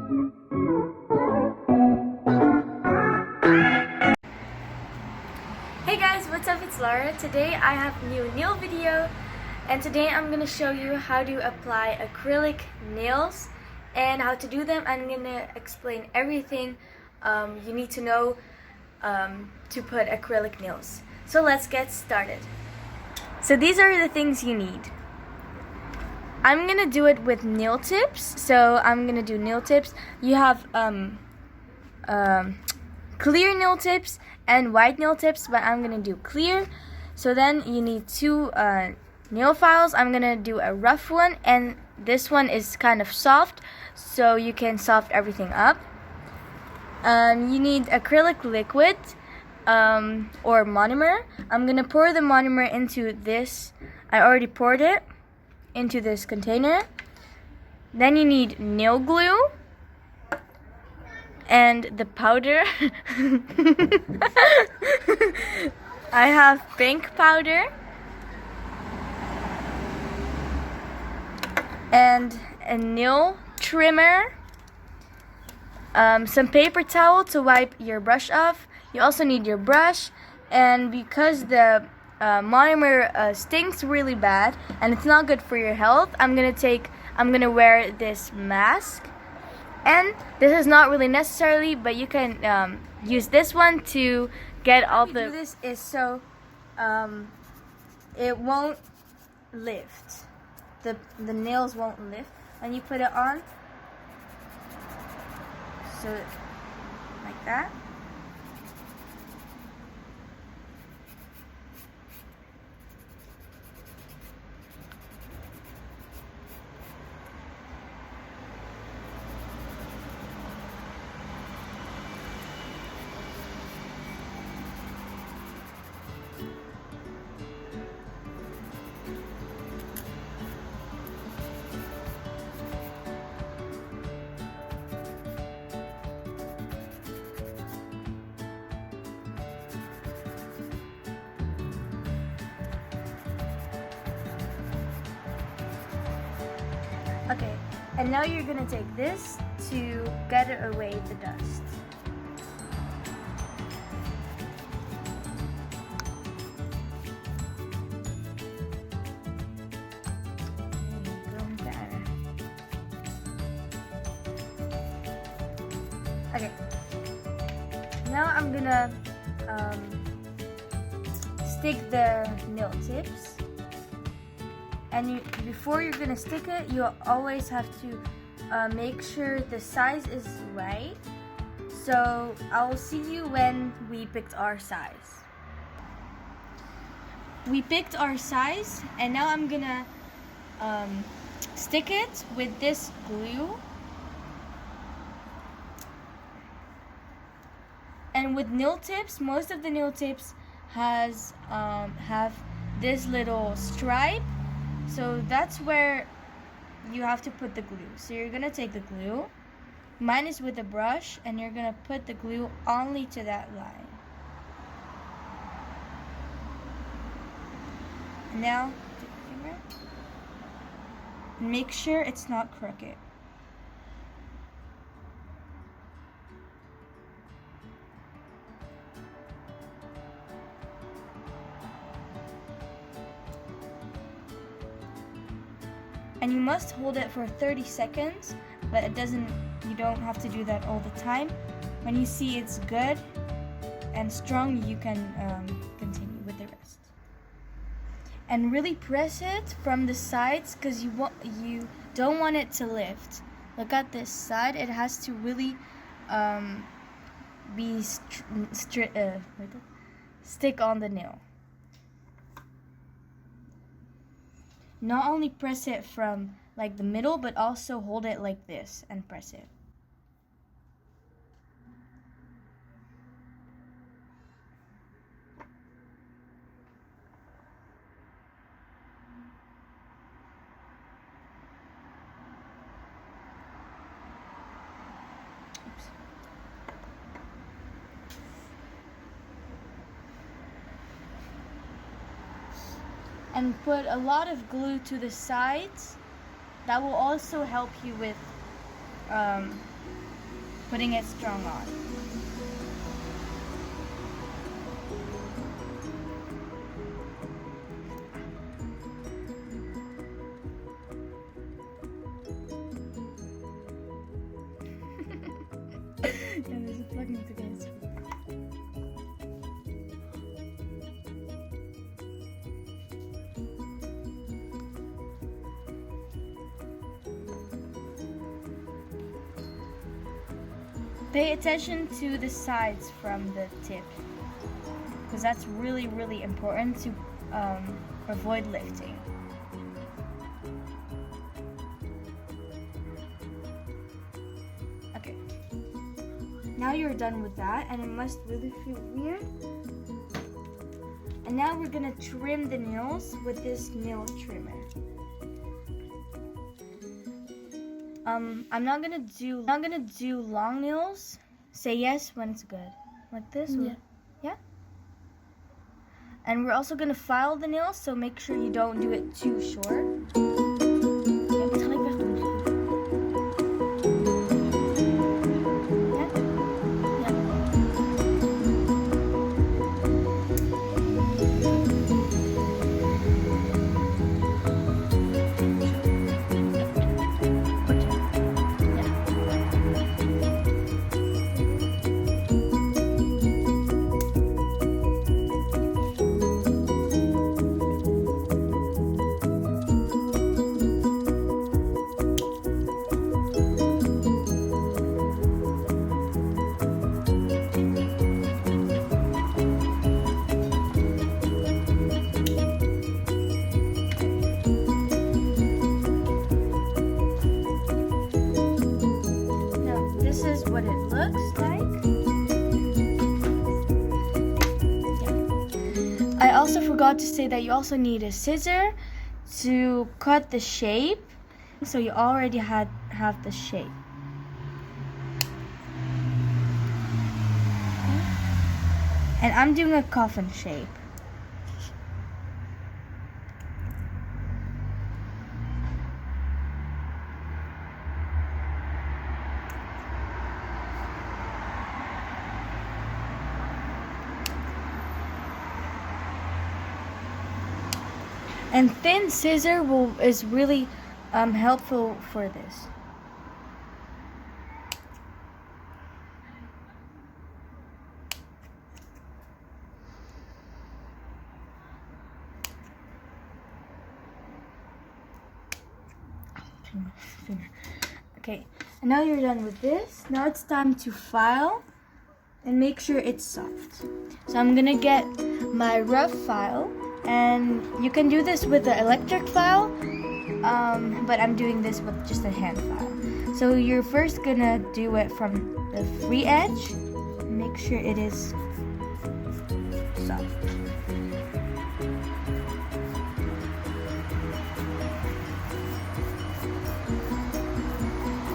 Hey guys, what's up? It's Lara. Today I have a new nail video, and today I'm going to show you how to apply acrylic nails and how to do them. I'm going to explain everything you need to know to put acrylic nails. So let's get started. So these are the things you need. I'm going to do it with nail tips. So I'm going to do nail tips. You have clear nail tips and white nail tips, but I'm gonna do clear. So then you need two nail files. I'm gonna do a rough one, and this one is kind of soft, so you can soft everything up. You need acrylic liquid or monomer. I'm gonna pour the monomer into this. I already poured it into this container. Then you need nail glue and the powder. I have pink powder and a nail trimmer, some paper towel to wipe your brush off. You also need your brush, and because the monomer stinks really bad and it's not good for your health, I'm gonna wear this mask. And this is not really necessarily, but you can use this one to get all the... Do this is so it won't lift. The nails won't lift when you put it on. So like that. Okay, and now you're gonna take this to get away the dust. Okay, now I'm gonna stick the nail tips. And before you're gonna stick it, you always have to make sure the size is right. So I'll see you when we picked our size. We picked our size, and now I'm gonna stick it with this glue. And with nail tips, most of the nail tips have this little stripe. So that's where you have to put the glue. So you're gonna take the glue, mine is with a brush, and you're gonna put the glue only to that line. And now, take your finger, and make sure it's not crooked. And you must hold it for 30 seconds, but you don't have to do that all the time. When you see it's good and strong, you can continue with the rest. And really press it from the sides, because you don't want it to lift. Look at this side; it has to really stick on the nail. Not only press it from like the middle, but also hold it like this and press it. Oops. And put a lot of glue to the sides. That will also help you with putting it strong on. Yeah, there's a plug into this. Pay attention to the sides from the tip, because that's really, really important to avoid lifting. Okay, now you're done with that, and it must really feel weird. And now we're gonna trim the nails with this nail trimmer. I'm not gonna do long nails. Say yes when it's good. Like this? Yeah. Yeah? And we're also gonna file the nails, so make sure you don't do it too short. Ja, dit ga ik wegdoen. Ja? Ja. This is what it looks like. Yeah. I also forgot to say that you also need a scissor to cut the shape. So you already have the shape. And I'm doing a coffin shape. And thin scissor is really helpful for this. Okay, and now you're done with this. Now it's time to file and make sure it's soft. So I'm gonna get my rough file. And you can do this with the electric file, but I'm doing this with just a hand file. So you're first gonna do it from the free edge. Make sure it is soft.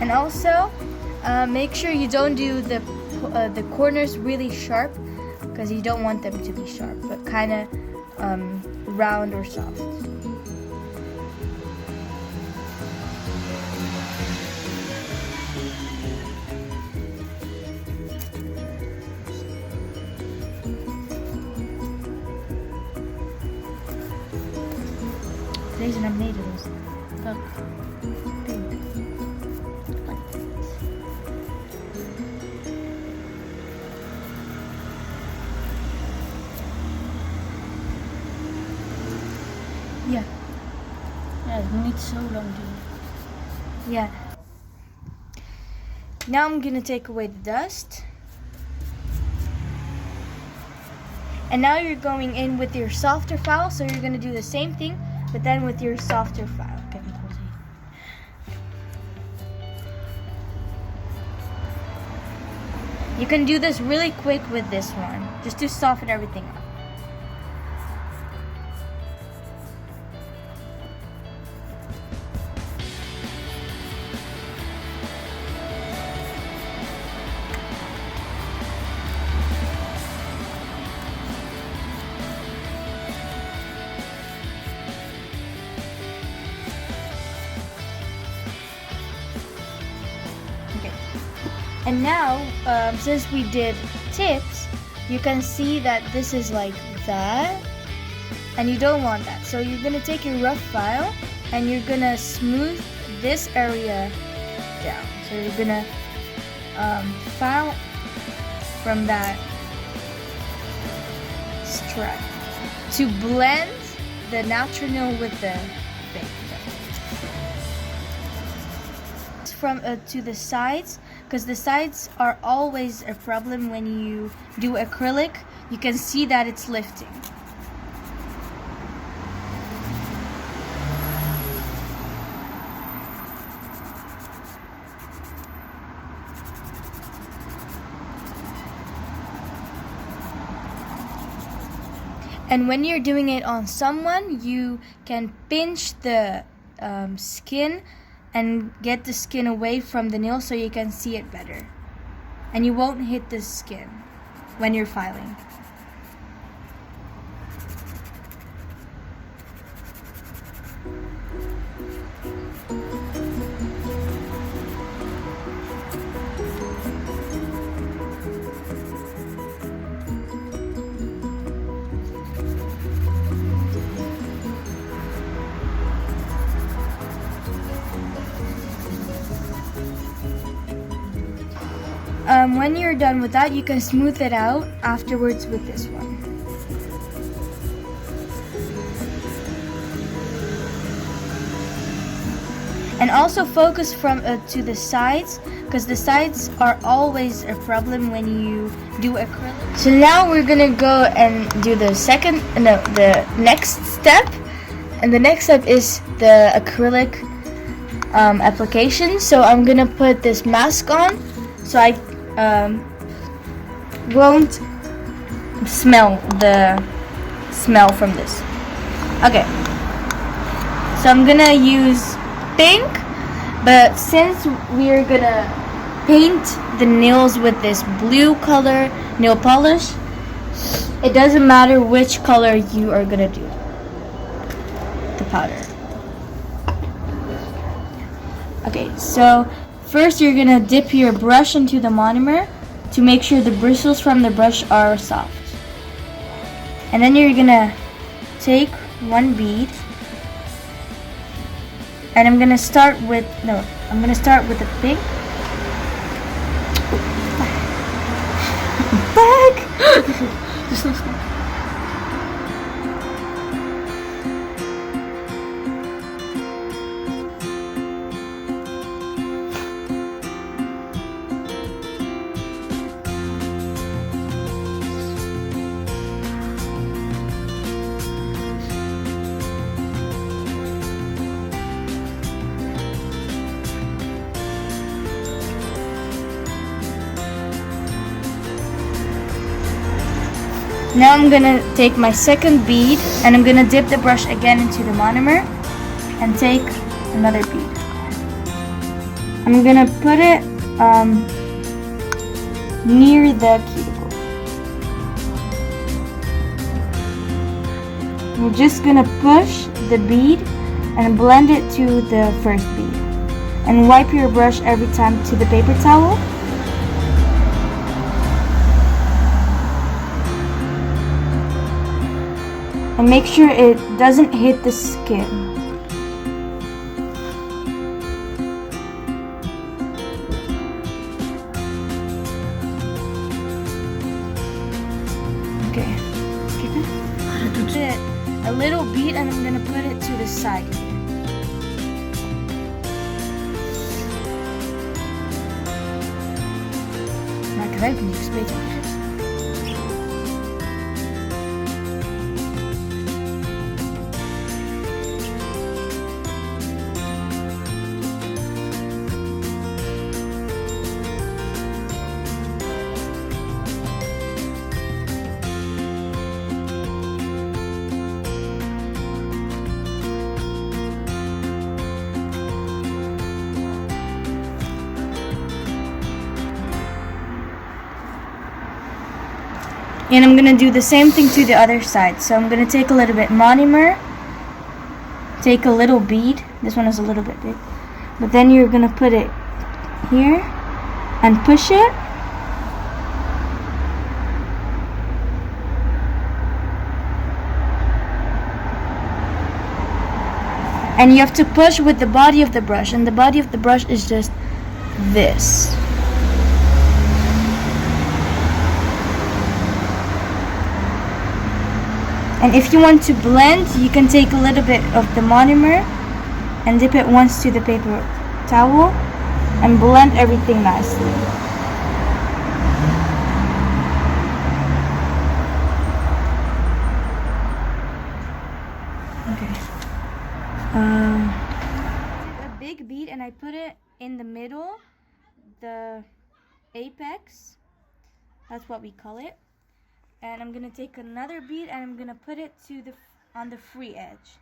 And also, make sure you don't do the corners really sharp, because you don't want them to be sharp, but kind of round or soft. Deze naar beneden dus. Welk? Pink. Ja. Ja, het moet niet zo lang duren. Yeah. Now I'm gonna take away the dust. And now you're going in with your softer file, so you're gonna do the same thing, but then with your softer file. Kijk, ik wil zien. You can do this really quick with this one, just to soften everything up. Okay. And now, since we did tips, you can see that this is like that. And you don't want that. So you're going to take your rough file and you're going to smooth this area down. So you're going to file from that stripe to blend the natural nail with the fake. From to the sides, because the sides are always a problem when you do acrylic. You can see that it's lifting. And when you're doing it on someone, you can pinch the skin and get the skin away from the nail so you can see it better. And you won't hit the skin when you're filing. When you're done with that, you can smooth it out afterwards with this one. And also focus from to the sides, because the sides are always a problem when you do acrylic. So now we're gonna go and do the next step. And the next step is the acrylic application. So I'm gonna put this mask on so I won't smell the smell from this. Okay, so I'm gonna use pink, but since we're gonna paint the nails with this blue color nail polish, it doesn't matter which color you are gonna do the powder. Okay, so first you're gonna dip your brush into the monomer to make sure the bristles from the brush are soft. And then you're gonna take one bead, and I'm gonna start with the pink. Back! Now I'm gonna take my second bead and I'm gonna dip the brush again into the monomer and take another bead. I'm gonna put it near the cuticle. We're just gonna push the bead and blend it to the first bead. And wipe your brush every time to the paper towel. And make sure it doesn't hit the skin. Okay. A little bead and I'm gonna put it to the side here. Maar ik ruik niks beter. And I'm gonna do the same thing to the other side. So I'm gonna take a little bit monomer, take a little bead. This one is a little bit big, but then you're gonna put it here and push it. And you have to push with the body of the brush, and the body of the brush is just this. And if you want to blend, you can take a little bit of the monomer and dip it once to the paper towel and blend everything nicely. Okay. A big bead and I put it in the middle, the apex. That's what we call it. And I'm gonna take another bead and I'm gonna put it to on the free edge.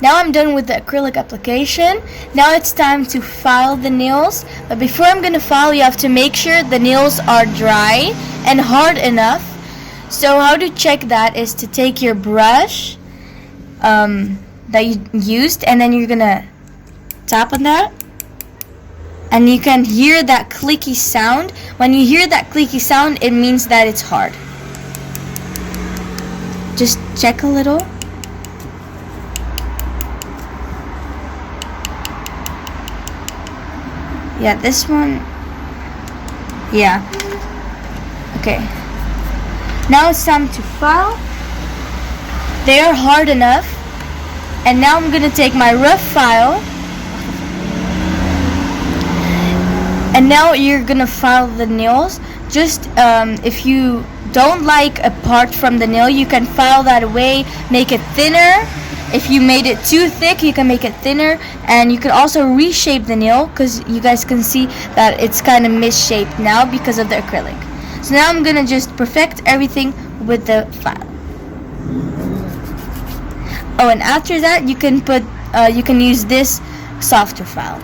Now I'm done with the acrylic application. Now it's time to file the nails. But before I'm going to file, you have to make sure the nails are dry and hard enough. So how to check that is to take your brush that you used, and then you're going to tap on that. And you can hear that clicky sound. When you hear that clicky sound, it means that it's hard. Just check a little. Yeah, this one. Yeah. Okay. Now it's time to file. They are hard enough. And now I'm gonna take my rough file. And now you're gonna file the nails. Just if you don't like a part from the nail, you can file that away, make it thinner. If you made it too thick, you can make it thinner, and you can also reshape the nail, because you guys can see that it's kind of misshaped now because of the acrylic. So now I'm gonna just perfect everything with the file. Oh, and after that you can use this softer file.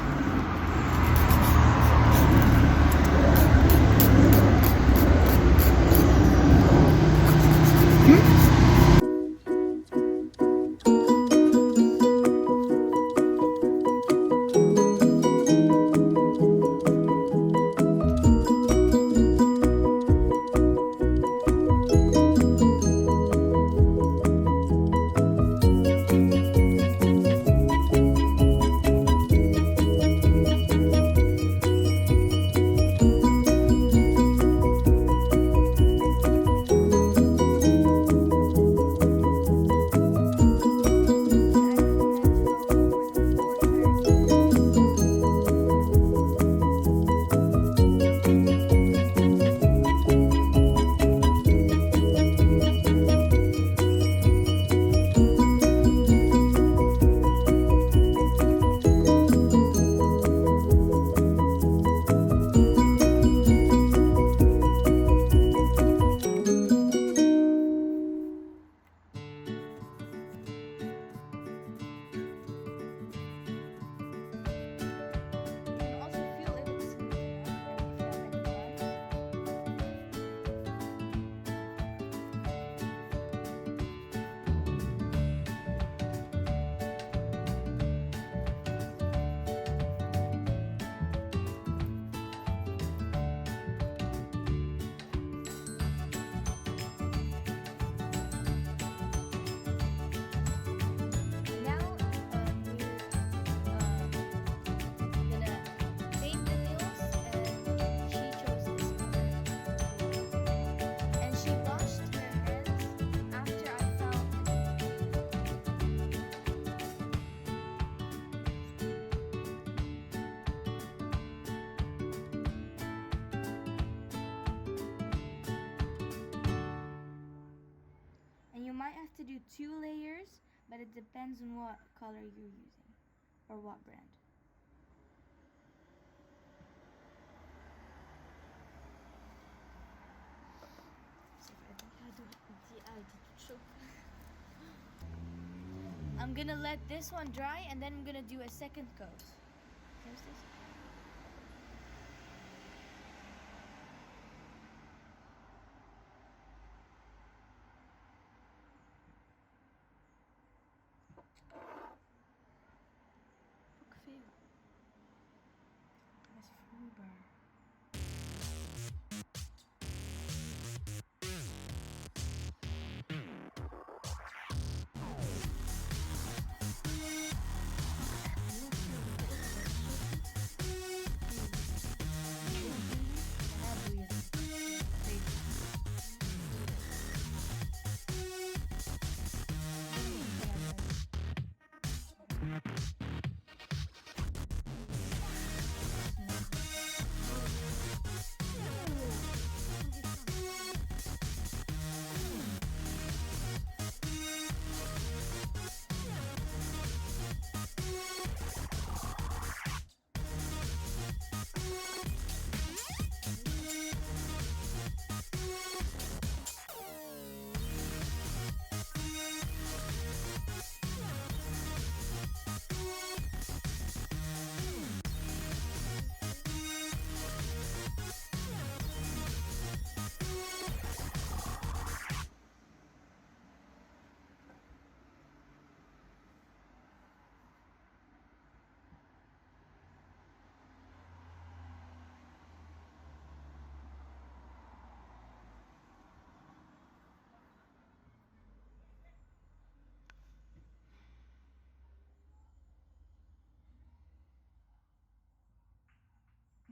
might have to do 2 layers, but it depends on what color you're using or what brand. I'm gonna let this one dry and then I'm gonna do a second coat. There's this. Ook veel. Dat is vloeibaar.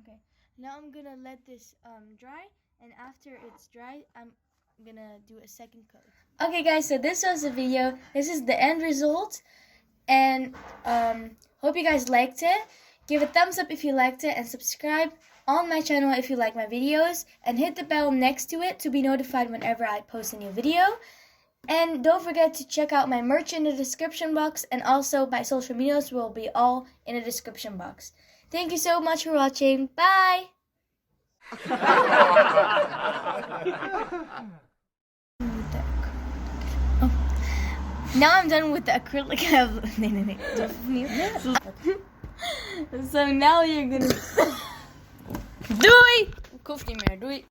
Okay, now I'm gonna let this dry, and after it's dry, I'm gonna do a second coat. Okay guys, so this was the video. This is the end result, and hope you guys liked it. Give a thumbs up if you liked it, and subscribe on my channel if you like my videos, and hit the bell next to it to be notified whenever I post a new video. And don't forget to check out my merch in the description box, and also my social medias will be all in the description box. Thank you so much for watching. Bye! Now I'm done with the acrylic. So now you're gonna... Doei! Ik hoef niet meer. Doei!